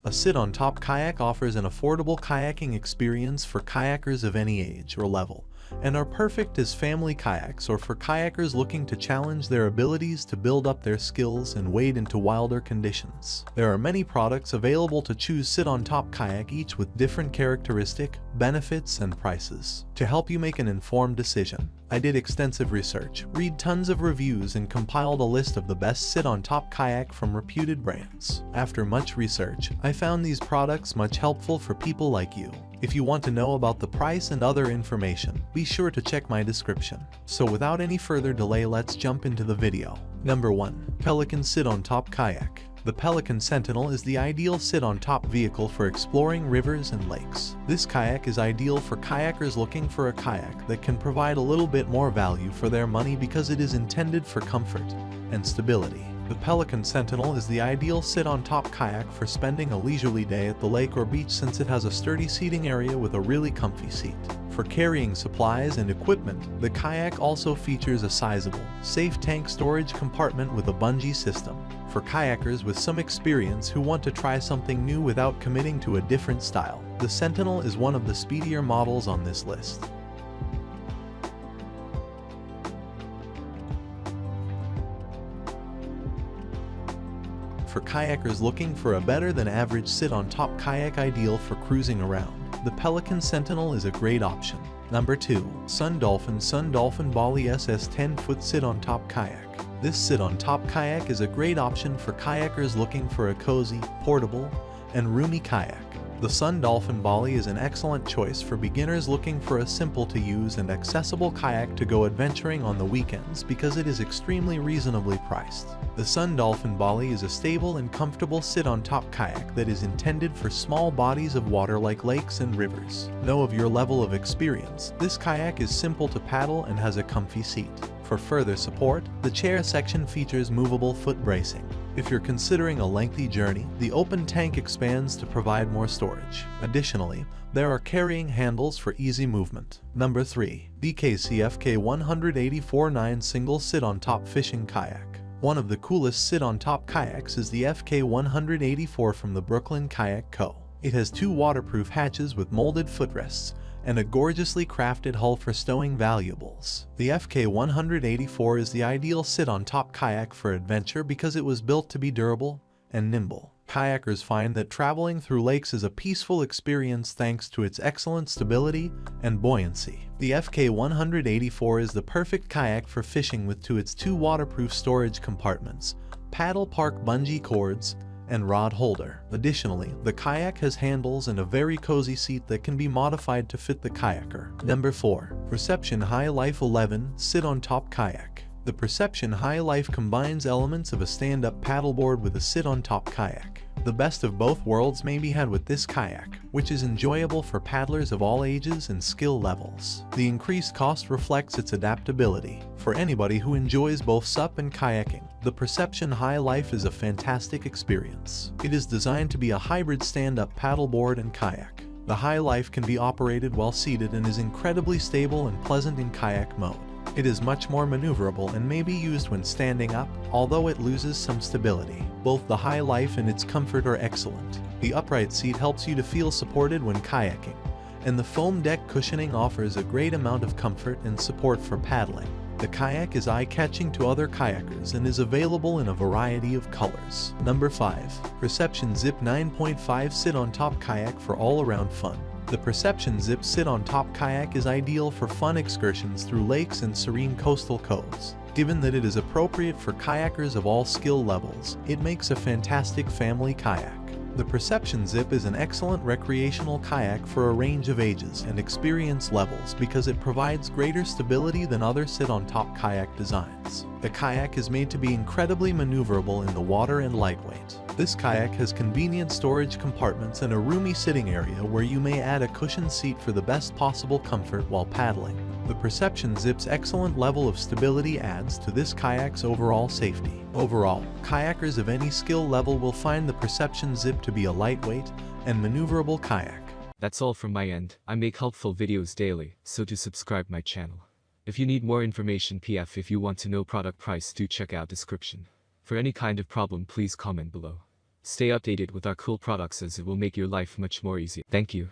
A sit-on-top kayak offers an affordable kayaking experience for kayakers of any age or level, and are perfect as family kayaks or for kayakers looking to challenge their abilities to build up their skills and wade into wilder conditions. There are many products available to choose sit-on-top kayak, each with different characteristic, benefits, and prices. To help you make an informed decision, I did extensive research, read tons of reviews, and compiled a list of the best sit-on-top kayak from reputed brands. After much research, I found these products much helpful for people like you. If you want to know about the price and other information, be sure to check my description. So without any further delay, let's jump into the video. Number 1. Pelican Sit-on-Top Kayak. The Pelican Sentinel is the ideal sit-on-top vehicle for exploring rivers and lakes. This kayak is ideal for kayakers looking for a kayak that can provide a little bit more value for their money because it is intended for comfort and stability. The Pelican Sentinel is the ideal sit-on-top kayak for spending a leisurely day at the lake or beach, since it has a sturdy seating area with a really comfy seat. For carrying supplies and equipment, the kayak also features a sizable, safe tank storage compartment with a bungee system. For kayakers with some experience who want to try something new without committing to a different style, the Sentinel is one of the speedier models on this list. For kayakers looking for a better than average sit-on-top kayak ideal for cruising around, the Pelican Sentinel is a great option. Number 2. Dolphin Bali SS 10-foot sit-on-top kayak. This sit-on-top kayak is a great option for kayakers looking for a cozy, portable, and roomy kayak. The Dolphin Bali is an excellent choice for beginners looking for a simple-to-use and accessible kayak to go adventuring on the weekends because it is extremely reasonably priced. The Dolphin Bali is a stable and comfortable sit-on-top kayak that is intended for small bodies of water like lakes and rivers. Know of your level of experience, this kayak is simple to paddle and has a comfy seat. For further support, the chair section features movable foot bracing. If you're considering a lengthy journey, the open tank expands to provide more storage. Additionally, there are carrying handles for easy movement. Number 3. The KCFK 184-9 Single Sit-on-Top Fishing Kayak. One of the coolest sit-on-top kayaks is the FK184 from the Brooklyn Kayak Co. It has 2 waterproof hatches with molded footrests and a gorgeously crafted hull for stowing valuables. The FK184 is the ideal sit-on-top kayak for adventure because it was built to be durable and nimble. Kayakers find that traveling through lakes is a peaceful experience thanks to its excellent stability and buoyancy. The FK184 is the perfect kayak for fishing with its 2 waterproof storage compartments, paddle park bungee cords, and rod holder. Additionally, the kayak has handles and a very cozy seat that can be modified to fit the kayaker. Number 4. Perception High Life 11 Sit-on-Top Kayak. The Perception High Life combines elements of a stand-up paddleboard with a sit-on-top kayak. The best of both worlds may be had with this kayak, which is enjoyable for paddlers of all ages and skill levels. The increased cost reflects its adaptability. For anybody who enjoys both SUP and kayaking, the Perception High Life is a fantastic experience. It is designed to be a hybrid stand-up paddleboard and kayak. The High Life can be operated while seated and is incredibly stable and pleasant in kayak mode. It is much more maneuverable and may be used when standing up, although it loses some stability. Both the High Life and its comfort are excellent. The upright seat helps you to feel supported when kayaking, and the foam deck cushioning offers a great amount of comfort and support for paddling. The kayak is eye-catching to other kayakers and is available in a variety of colors. Number 5. Perception Zip 9.5 Sit-on-Top Kayak for all-around fun. The Perception Zip Sit-on-Top Kayak is ideal for fun excursions through lakes and serene coastal coves. Given that it is appropriate for kayakers of all skill levels, it makes a fantastic family kayak. The Perception Zip is an excellent recreational kayak for a range of ages and experience levels because it provides greater stability than other sit-on-top kayak designs. The kayak is made to be incredibly maneuverable in the water and lightweight. This kayak has convenient storage compartments and a roomy sitting area where you may add a cushioned seat for the best possible comfort while paddling. The Perception Zip's excellent level of stability adds to this kayak's overall safety. Overall, kayakers of any skill level will find the Perception Zip to be a lightweight and maneuverable kayak. That's all from my end. I make helpful videos daily, so do subscribe my channel. If you need more information if you want to know product price, do check out description. For any kind of problem, please comment below. Stay updated with our cool products as it will make your life much more easier. Thank you.